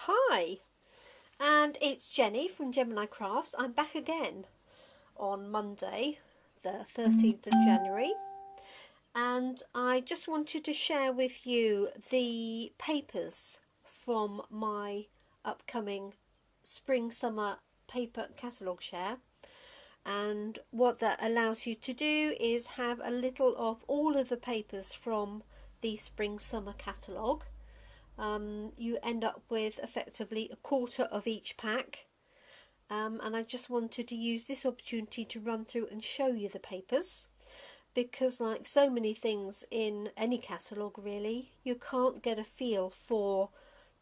Hi, and it's Jenny from Jemini Crafts. I'm back again on Monday, the 13th of January, and I just wanted to share with you the papers from my upcoming spring summer paper catalogue share. And what that allows you to do is have a little of all of the papers from the spring summer catalogue. You end up with effectively a quarter of each pack, and I just wanted to use this opportunity to run through and show you the papers, because like so many things in any catalogue really, you can't get a feel for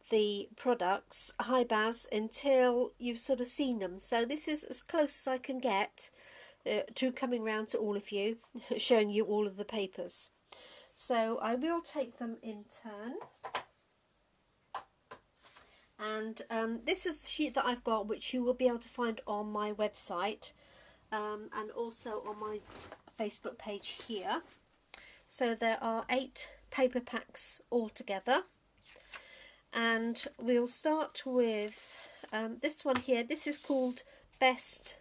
the products, hi Baz, until you've sort of seen them. So this is as close as I can get to coming round to all of you, showing you all of the papers. So I will take them in turn. And this is the sheet that I've got, which you will be able to find on my website and also on my Facebook page here. So there are 8 paper packs altogether, and we'll start with this one here. This is called Best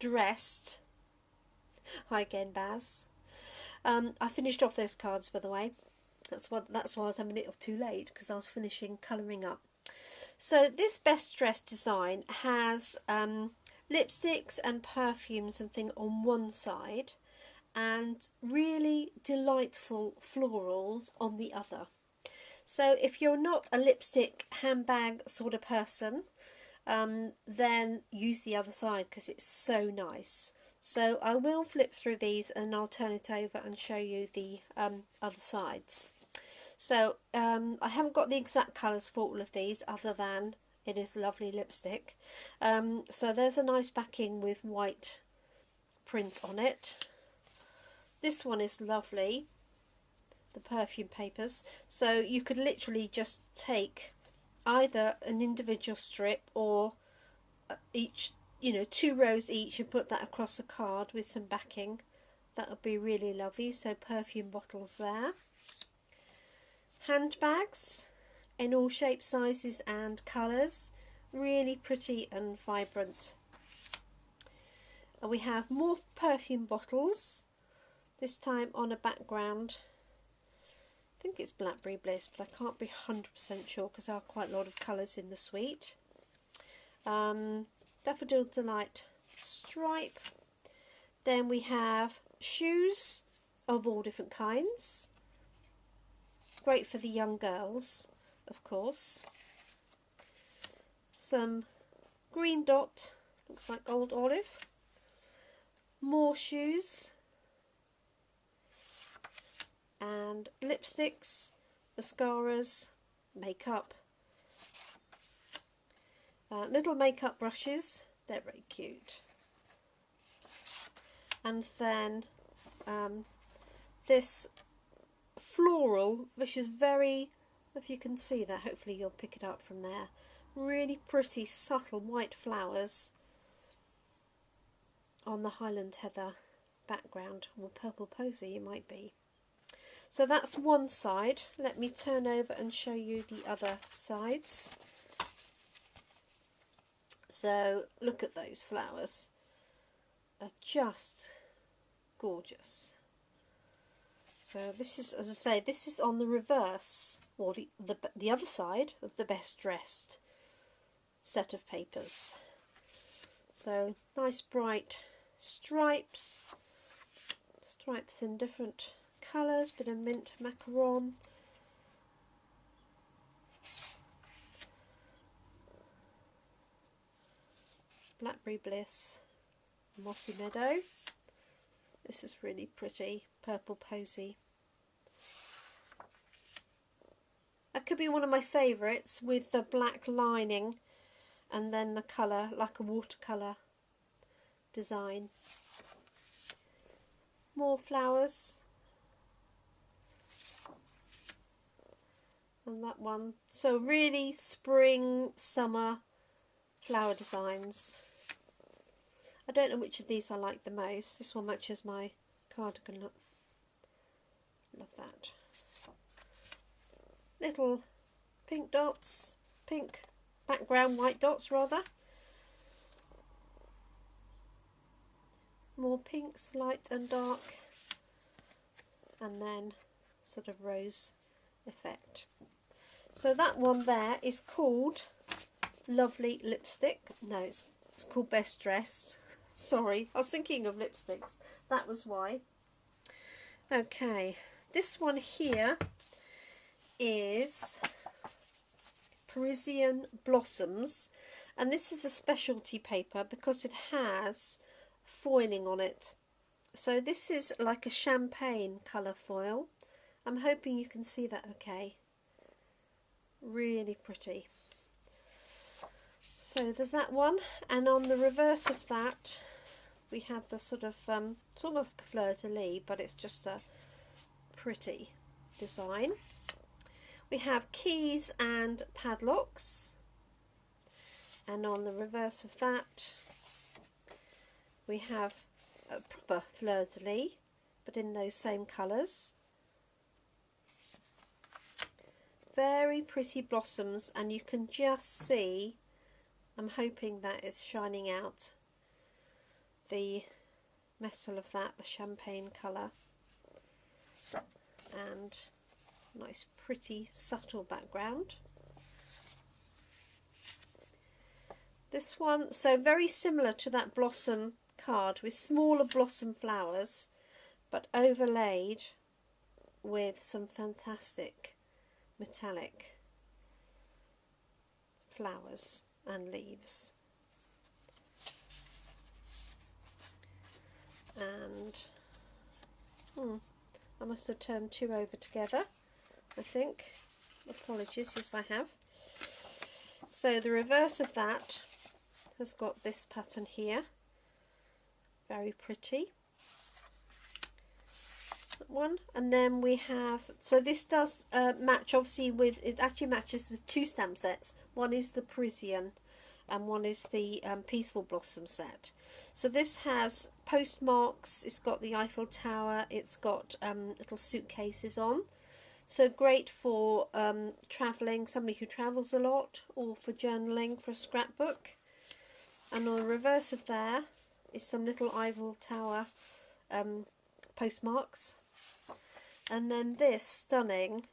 Dressed. Hi again, Baz. I finished off those cards, by the way. That's why I was having it too late, because I was finishing colouring up. So this Best Dressed design has lipsticks and perfumes and things on one side, and really delightful florals on the other. So if you're not a lipstick handbag sort of person, then use the other side, because it's so nice. So I will flip through these and I'll turn it over and show you the other sides. So I haven't got the exact colours for all of these, other than it is lovely lipstick. So there's a nice backing with white print on it. This one is lovely, the perfume papers. So you could literally just take either an individual strip or each, 2 rows each, and put that across a card with some backing. That would be really lovely. So perfume bottles there. Handbags in all shapes, sizes and colours, really pretty and vibrant. And we have more perfume bottles, this time on a background, I think it's Blackberry Bliss, but I can't be 100% sure because there are quite a lot of colours in the suite. Daffodil Delight stripe. Then we have shoes of all different kinds. Great for the young girls, of course. Some green dot, looks like old olive. More shoes. And lipsticks, mascaras, makeup. Little makeup brushes, they're very cute. And then this floral, which is very, if you can see that, hopefully you'll pick it up from there, really pretty subtle white flowers on the Highland Heather background, or purple posy it might be. So that's one side. Let me turn over and show you the other sides. So look at those flowers, are just gorgeous. So this is, as I say, this is on the reverse, or the other side of the Best Dressed set of papers. So nice bright stripes in different colours, bit of mint macaron. Blackberry Bliss, Mossy Meadow. This is really pretty, purple posy. That could be one of my favourites, with the black lining and then the colour, like a watercolour design. More flowers. And that one. So really spring, summer flower designs. I don't know which of these I like the most. This one matches my cardigan look. Love that. Little pink dots, pink background, white dots rather. More pinks, light and dark, and then sort of rose effect. So that one there is called Lovely Lipstick. No, it's called Best Dressed. Sorry, I was thinking of lipsticks. That was why. Okay, this one here is Prism Blossoms, and this is a specialty paper because it has foiling on it. So this is like a champagne colour foil. I'm hoping you can see that okay. Really pretty. So there's that one, and on the reverse of that we have the sort of it's almost like a fleur-de-lis, but it's just a pretty design. We have keys and padlocks, and on the reverse of that we have a proper fleur-de-lis, but in those same colours. Very pretty blossoms, and you can just see, I'm hoping that it's shining out the metal of that, the champagne colour, and nice pretty subtle background. This one, so very similar to that blossom card with smaller blossom flowers, but overlaid with some fantastic metallic flowers and leaves. And I must have turned two over together, I think. Apologies, yes I have. So the reverse of that has got this pattern here. Very pretty. One, and then we have, so this does match obviously with, it actually matches with two stamp sets. One is the Parisian and one is the Peaceful Blossom set. So this has postmarks, it's got the Eiffel Tower, it's got little suitcases on. So great for travelling, somebody who travels a lot, or for journaling, for a scrapbook. And on the reverse of there is some little Eiffel Tower postmarks. And then this stunning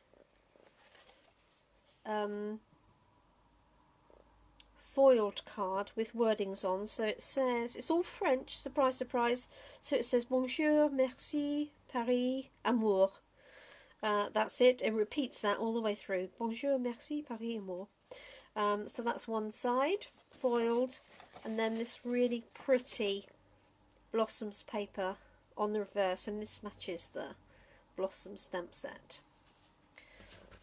foiled card with wordings on. So it says, it's all French, surprise, surprise. So it says, Bonjour, merci, Paris, amour. That's it. It repeats that all the way through. Bonjour, merci, Paris, amour. So that's one side, foiled. And then this really pretty blossoms paper on the reverse. And this matches the blossom stamp set.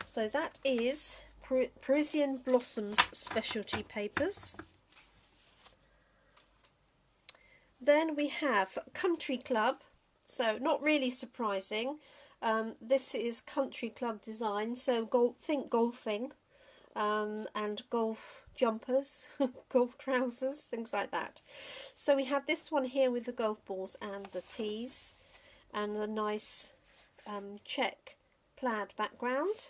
So that is Prism Blossoms specialty papers. Then we have Country Club. So not really surprising. This is Country Club design. So think golfing and golf jumpers, golf trousers, things like that. So we have this one here with the golf balls and the tees and the nice check plaid background.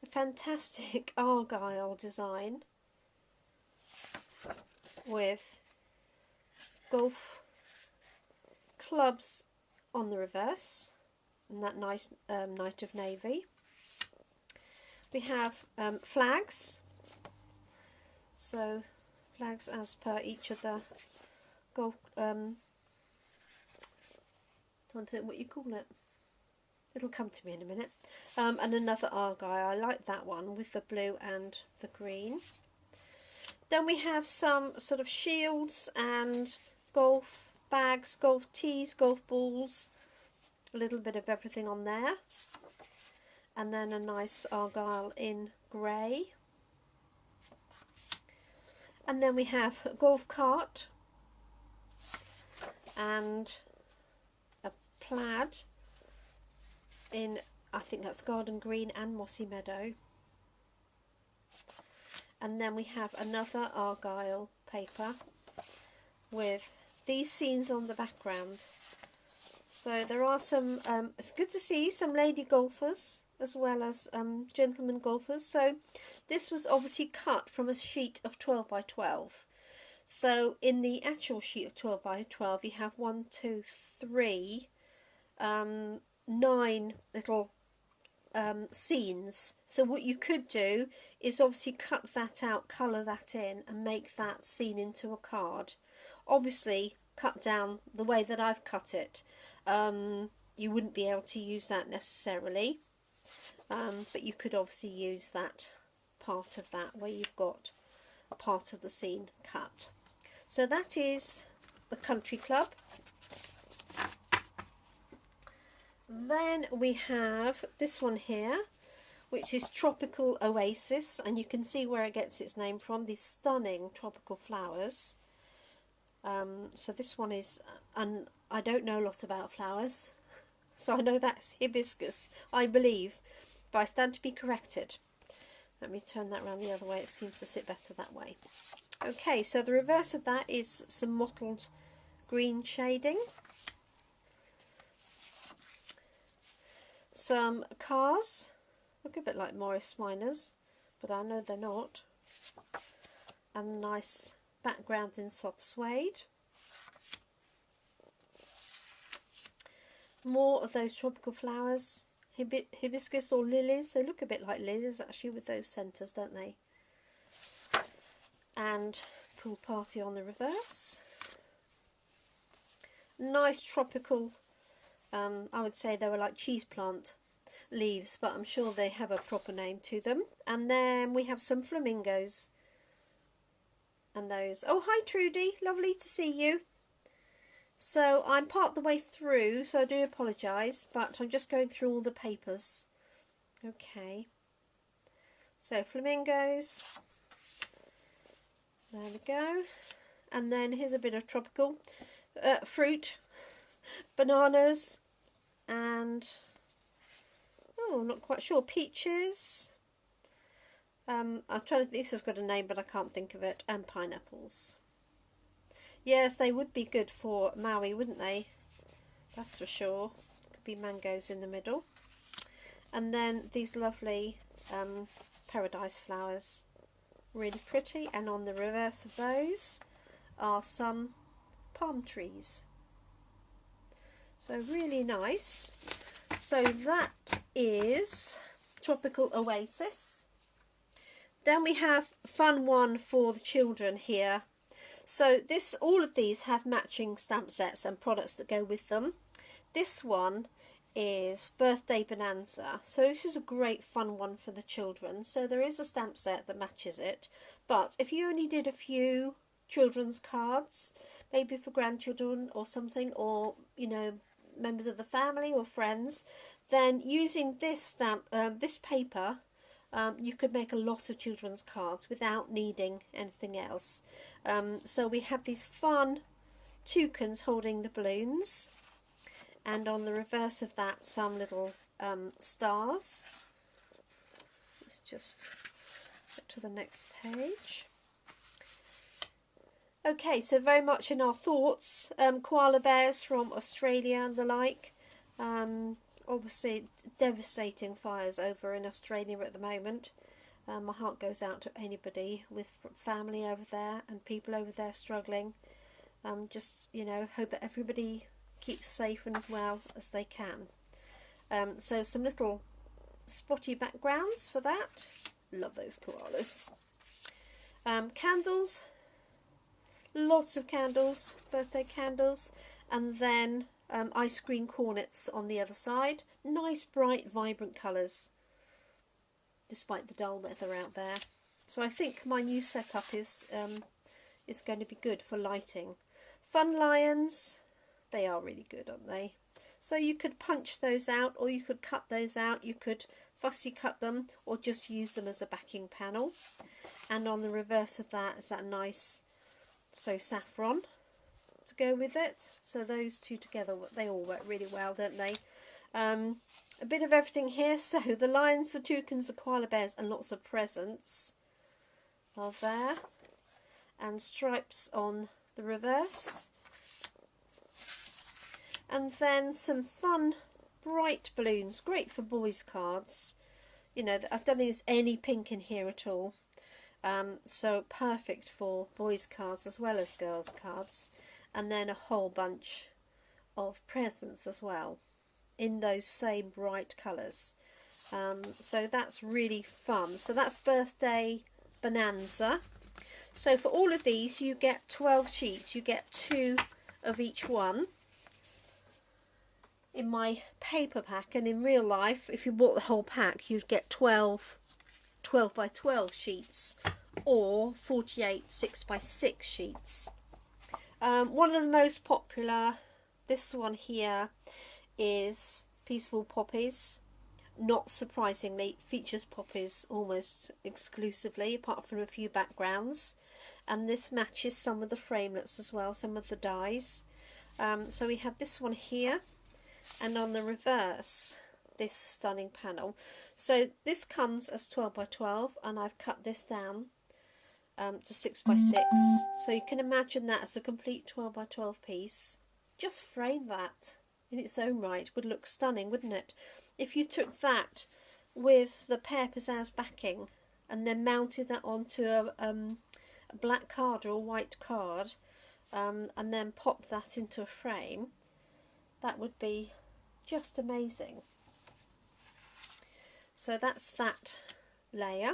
A fantastic argyle design with golf clubs on the reverse and that nice Night of Navy. We have flags, so flags as per each of the golf trying to think what you call it. It'll come to me in a minute. And another argyle. I like that one with the blue and the green. Then we have some sort of shields and golf bags, golf tees, golf balls. A little bit of everything on there. And then a nice argyle in grey. And then we have a golf cart and a plaid in, I think that's garden green and mossy meadow. And then we have another argyle paper with these scenes on the background. So there are some, it's good to see some lady golfers as well as gentlemen golfers. So this was obviously cut from a sheet of 12 by 12. So in the actual sheet of 12 by 12 you have 1, 2, 3, 9 little scenes. So what you could do is obviously cut that out, colour that in and make that scene into a card. Obviously cut down the way that I've cut it. You wouldn't be able to use that necessarily, but you could obviously use that part of that where you've got a part of the scene cut. So that is the Country Club. Then we have this one here, which is Tropical Oasis, and you can see where it gets its name from, these stunning tropical flowers. So this one is, and I don't know a lot about flowers, so I know that's hibiscus, I believe, but I stand to be corrected. Let me turn that around the other way, it seems to sit better that way. Okay, so the reverse of that is some mottled green shading. Some cars, look a bit like Morris Minors, but I know they're not. And a nice background in soft suede. More of those tropical flowers, hibiscus or lilies. They look a bit like lilies actually with those centres, don't they? And pool party on the reverse. Nice tropical, I would say they were like cheese plant leaves, but I'm sure they have a proper name to them. And then we have some flamingos. And those, oh hi Trudy, lovely to see you. So I'm part the way through, so I do apologise, but I'm just going through all the papers. Okay, so flamingos, there we go. And then here's a bit of tropical fruit, bananas, and oh, I'm not quite sure, peaches. I'm trying to think, this has got a name but I can't think of it, and pineapples. Yes, they would be good for Maui, wouldn't they? That's for sure. Could be mangoes in the middle. And then these lovely paradise flowers, really pretty, and on the reverse of those are some palm trees. So really nice. So that is Tropical Oasis. Then we have fun one for the children here. So this, all of these have matching stamp sets and products that go with them. This one is Birthday Bonanza. So this is a great fun one for the children. So there is a stamp set that matches it. But if you only did a few children's cards, maybe for grandchildren or something, or you know, members of the family or friends, then using this stamp, this paper, you could make a lot of children's cards without needing anything else. So we have these fun toucans holding the balloons, and on the reverse of that some little stars. Let's just get to the next page. Okay, so very much in our thoughts, koala bears from Australia and the like. Obviously devastating fires over in Australia at the moment. My heart goes out to anybody with family over there and people over there struggling. Just, you know, hope that everybody keeps safe and as well as they can. So some little spotty backgrounds for that. Love those koalas. Candles. Lots of candles, birthday candles. And then ice cream cornets on the other side. Nice, bright, vibrant colours, despite the dull weather out there. So I think my new setup is going to be good for lighting. Fun lions, they are really good, aren't they? So you could punch those out, or you could cut those out. You could fussy cut them, or just use them as a backing panel. And on the reverse of that is that nice, so saffron to go with it. So those two together, they all work really well, don't they? A bit of everything here. So the lions, the toucans, the koala bears, and lots of presents are there. And stripes on the reverse. And then some fun bright balloons, great for boys' cards. You know, I don't think there's any pink in here at all. So perfect for boys' cards as well as girls' cards. And then a whole bunch of presents as well in those same bright colours. So that's really fun. So that's Birthday Bonanza. So for all of these you get 12 sheets. You get 2 of each one in my paper pack, and in real life if you bought the whole pack you'd get 12 by 12 sheets or 48 6 by 6 sheets. One of the most popular, this one here, is Peaceful Poppies. Not surprisingly, features poppies almost exclusively, apart from a few backgrounds, and this matches some of the framelits as well, some of the dies. So we have this one here, and on the reverse this stunning panel. So this comes as 12 by 12 and I've cut this down to 6 by 6, so you can imagine that as a complete 12 by 12 piece. Just frame that in its own right, would look stunning, wouldn't it? If you took that with the pear pizzazz backing and then mounted that onto a black card or a white card, and then popped that into a frame, that would be just amazing. So that's that layer.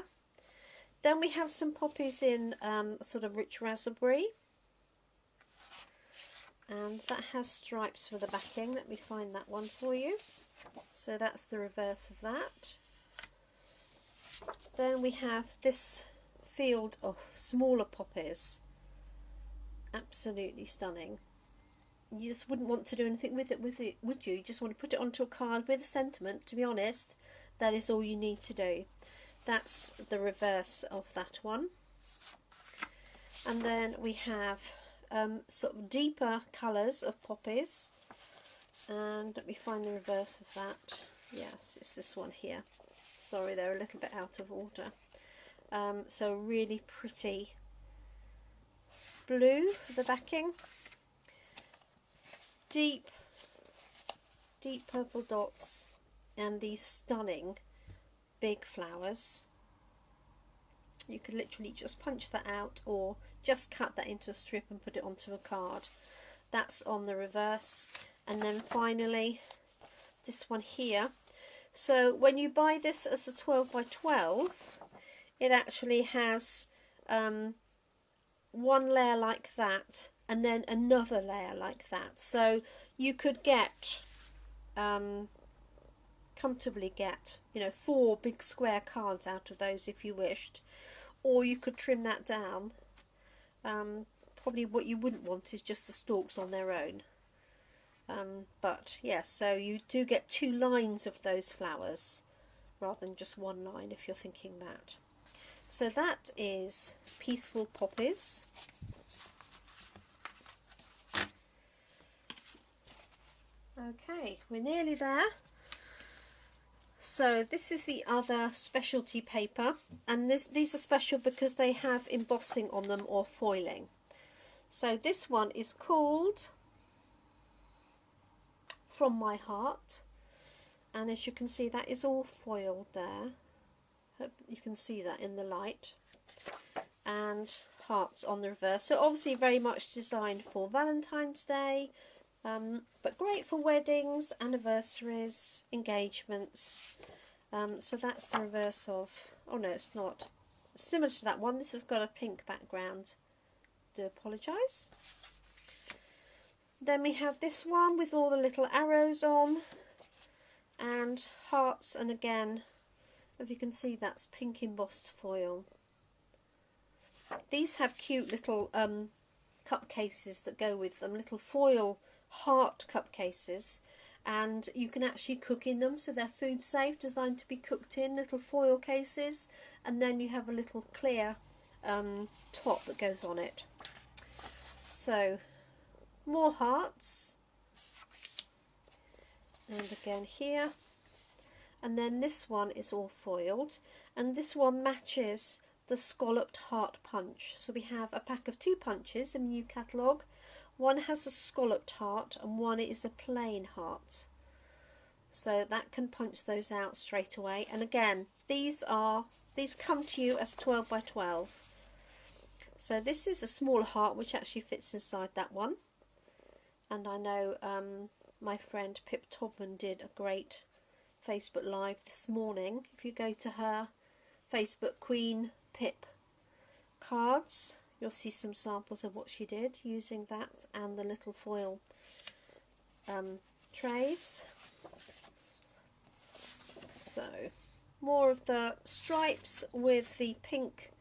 Then we have some poppies in sort of rich raspberry, and that has stripes for the backing. Let me find that one for you. So that's the reverse of that. Then we have this field of smaller poppies. Absolutely stunning. You just wouldn't want to do anything with it, would you? You just want to put it onto a card with a sentiment. To be honest, that is all you need to do. That's the reverse of that one. And then we have sort of deeper colours of poppies. And let me find the reverse of that. Yes, it's this one here. Sorry, they're a little bit out of order. So really pretty blue for the backing. Deep purple dots and these stunning big flowers. You could literally just punch that out or just cut that into a strip and put it onto a card. That's on the reverse. And then finally this one here. So when you buy this as a 12 by 12, it actually has one layer like that and then another layer like that. So you could get comfortably get, you know, 4 big square cards out of those if you wished, or you could trim that down. Probably what you wouldn't want is just the stalks on their own. But yes, so you do get 2 lines of those flowers rather than just 1 line if you're thinking that. So that is Peaceful Poppies. Okay, we're nearly there. So this is the other specialty paper, and these are special because they have embossing on them or foiling. So this one is called From My Heart, and as you can see that is all foiled there. Hope you can see that in the light, and hearts on the reverse. So obviously very much designed for Valentine's Day, but great for weddings, anniversaries, engagements. So that's the reverse of, oh no, it's not similar to that one. This has got a pink background. Do apologise. Then we have this one with all the little arrows on and hearts, and again, if you can see, that's pink embossed foil. These have cute little cup cases that go with them, little foil heart cup cases, and you can actually cook in them, so they're food safe, designed to be cooked in, little foil cases, and then you have a little clear top that goes on it. So more hearts, and again here, and then this one is all foiled, and this one matches the scalloped heart punch. So we have a pack of 2 punches in the new catalogue. One has a scalloped heart and one is a plain heart. so that can punch those out straight away. And again, these come to you as 12 by 12. So this is a smaller heart which actually fits inside that one. And I know my friend Pip Todman did a great Facebook Live this morning. If you go to her Facebook, Queen Pip Cards, you'll see some samples of what she did using that and the little foil trays. So more of the stripes with the pink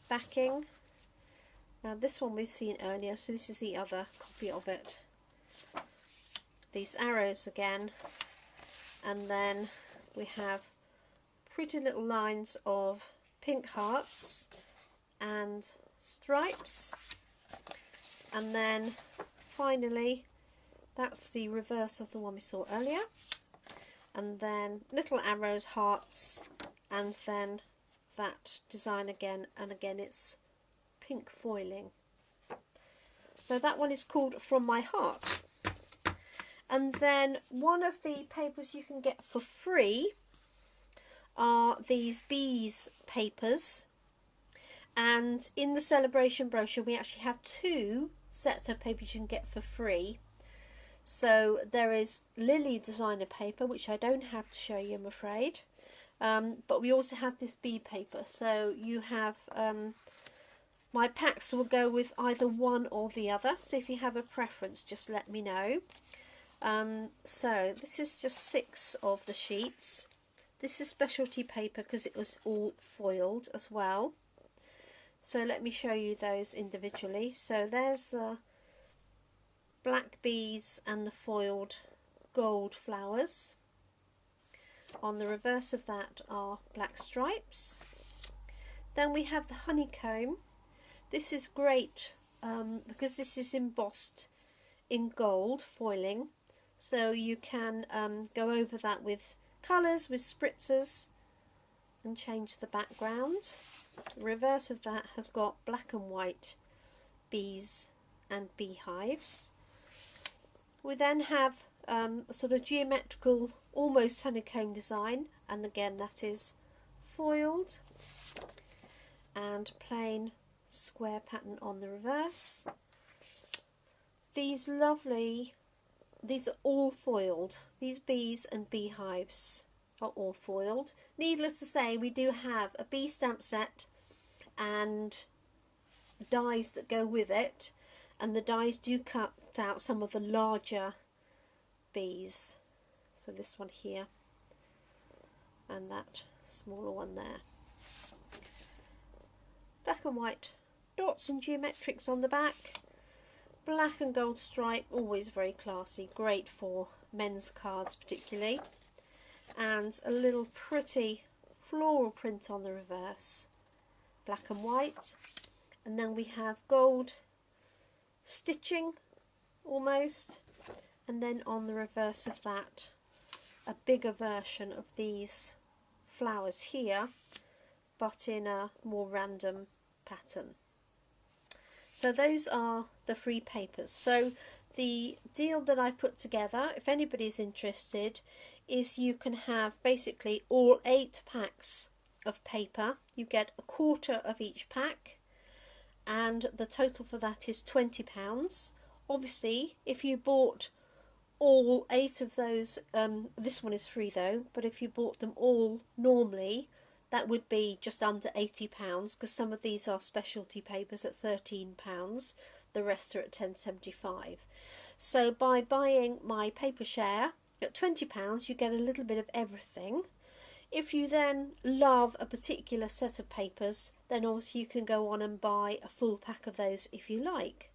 backing. Now this one we've seen earlier, so this is the other copy of it. These arrows again, and then we have pretty little lines of pink hearts and stripes, and then finally that's the reverse of the one we saw earlier, and then little arrows, hearts, and then that design again, and again it's pink foiling. So that one is called From My Heart. And then one of the papers you can get for free are these bees papers, and in the celebration brochure we actually have 2 sets of papers you can get for free. So there is Lily designer paper, which I don't have to show you, I'm afraid, but we also have this bee paper. So you have my packs will go with either one or the other, so if you have a preference just let me know. So this is just 6 of the sheets. This is specialty paper because it was all foiled as well. So let me show you those individually. So there's the black bees and the foiled gold flowers. On the reverse of that are black stripes. Then we have the honeycomb. This is great because this is embossed in gold foiling, so you can go over that with colours, with spritzers, and change the background. The reverse of that has got black and white bees and beehives. We then have a sort of geometrical, almost honeycomb design, and again that is foiled, and plain square pattern on the reverse. These are all foiled. These bees and beehives are all foiled. Needless to say, we do have a bee stamp set and dies that go with it, and the dies do cut out some of the larger bees. So this one here and that smaller one there. Black and white dots and geometrics on the back. Black and gold stripe, always very classy, great for men's cards particularly. And a little pretty floral print on the reverse. Black and white. And then we have gold stitching almost, and then on the reverse of that a bigger version of these flowers here, but in a more random pattern. So those are the free papers. So the deal that I put together, if anybody's interested, is you can have basically all 8 packs of paper. You get a quarter of each pack, and the total for that is £20. Obviously, if you bought all 8 of those, this one is free though, but if you bought them all normally, that would be just under £80, because some of these are specialty papers at £13, the rest are at £10.75. So by buying my paper share at £20, you get a little bit of everything. If you then love a particular set of papers, then also you can go on and buy a full pack of those if you like.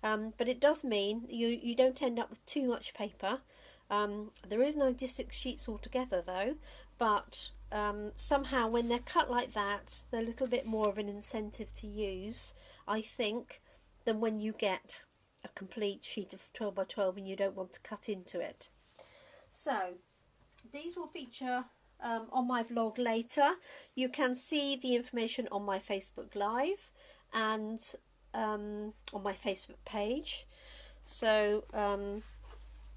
But it does mean you don't end up with too much paper. There is 96 sheets altogether though, but somehow when they're cut like that, they're a little bit more of an incentive to use, I think, than when you get a complete sheet of 12 by 12 and you don't want to cut into it. So these will feature on my vlog later. You can see the information on my Facebook Live and on my Facebook page. So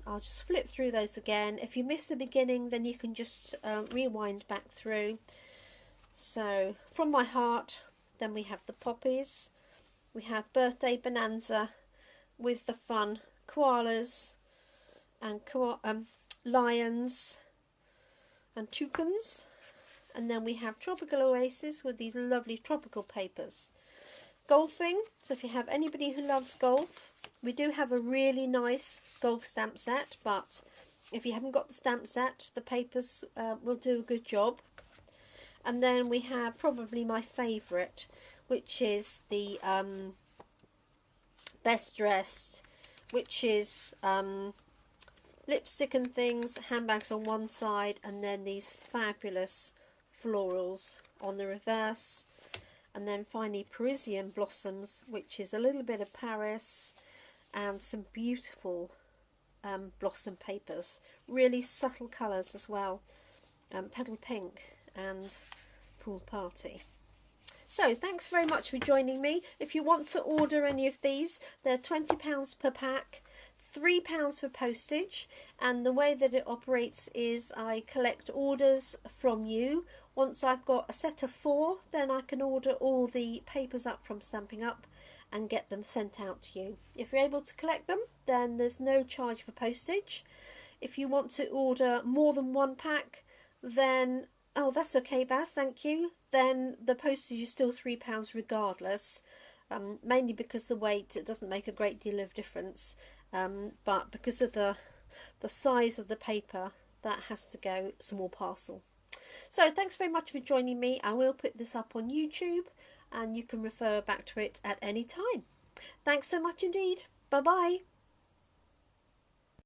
I'll just flip through those again. If you miss the beginning, then you can just rewind back through. So From My Heart, then we have the Poppies, we have Birthday Bonanza with the fun koalas and lions and toucans, and then we have Tropical Oasis with these lovely tropical papers. Golfing, so if you have anybody who loves golf, we do have a really nice golf stamp set, but if you haven't got the stamp set, the papers will do a good job. And then we have probably my favourite, which is the Best Dressed, which is lipstick and things, handbags on one side, and then these fabulous florals on the reverse. And then finally Prism Blossoms, which is a little bit of Paris and some beautiful blossom papers. Really subtle colours as well. Petal Pink and Pool Party. So thanks very much for joining me. If you want to order any of these, they're £20 per pack, £3 for postage, and the way that it operates is I collect orders from you. Once I've got a set of 4, then I can order all the papers up from Stampin' Up and get them sent out to you. If you're able to collect them, then there's no charge for postage. If you want to order more than 1 pack, then, oh, that's okay, Baz, thank you. Then the postage is still £3 regardless, mainly because the weight, it doesn't make a great deal of difference, but because of the size of the paper, that has to go small parcel. So thanks very much for joining me. I will put this up on YouTube and you can refer back to it at any time. Thanks so much indeed. Bye bye.